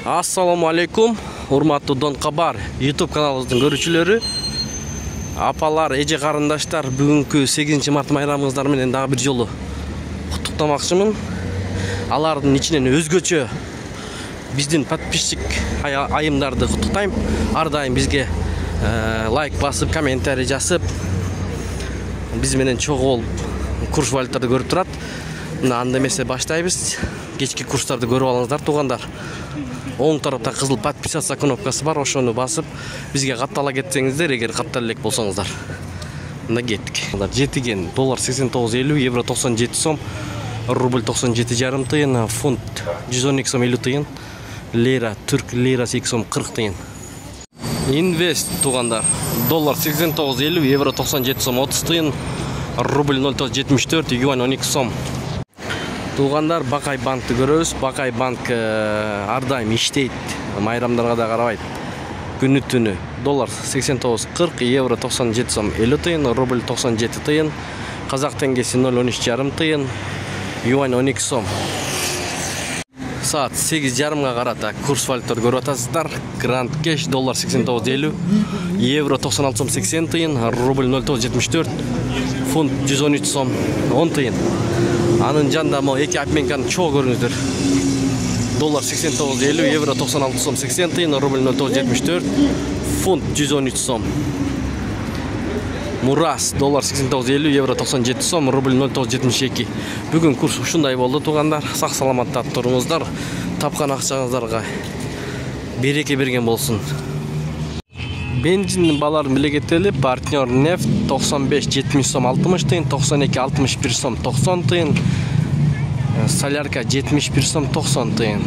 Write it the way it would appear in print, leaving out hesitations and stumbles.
Assalamu алейкум, урматтуу Дон Кабар YouTube каналыбыздын көрүүчүлөрү, апалар, эже карындаштар, бүгүнкү 8 март майрамыңыздар менен дагы бир жолу куттуктамакчымын. Алардын ичинен өзгөчө биздин подписчик айымдарды куттуктайм. Ар дайым бизге лайк басып, комментарий жазып, биз менен чогуу болуп курс валютарды көрүп турат. Анда эмесе баштайбыз. Кечки курстарды көрүп алыңыздар, туугандар. Оң тарапта кызыл подписаться кнопкасы бар, ошону басып, бизге каттала кетсеңиздер, эгер каттала элек болсоңуздар. Мына кеттик. Жетиген доллар 89.50, евро 97 сом, рубль 97,5 тыйын, фунт 112 сом 50 тыйын, лира, түрк лирасы 2 сом 40 тыйын. Инвест, туугандар. Доллар 89.50, евро 97 сом 30 тыйын, рубль 0,74, юань 12 сом. Туугандар, Бакай банкты көрөбүз. Бакай банк ар дайым иштейт, майрамдарга да карабайт. Күнү түнү доллар 89.40, евро 97 сом 50 тыйын, рубль 97 тыйын, казак теңгеси 0,13,5 тыйын, юань 12 сом. Саат 8:30 карата курс валюталарды көрүп атасыздар. Гранд кеш доллар 89.50, евро 96 сом 80 тыйын, рубль 0,74, фунт 113 сом 10 тыйын. Анын жанында мо эки обменканы чогуу көрүңүздөр. Доллар 89.50, евро 96 сом 80 тыйын, рубль 0,74, фунт 113 сом. Мурас доллар 89.50, евро 97 сом, рубль 0,72. Бүгүн курс ушундай болду, туугандар. Сак саламатта туруңуздар. Тапкан акчаңыздарга береке берген болсун. Бензин балар милегеттели, партнер нефть 95,70 сом 60 тыйын, 92,61 сом 90 тыйын, солярка 71 сом 90 тыйын.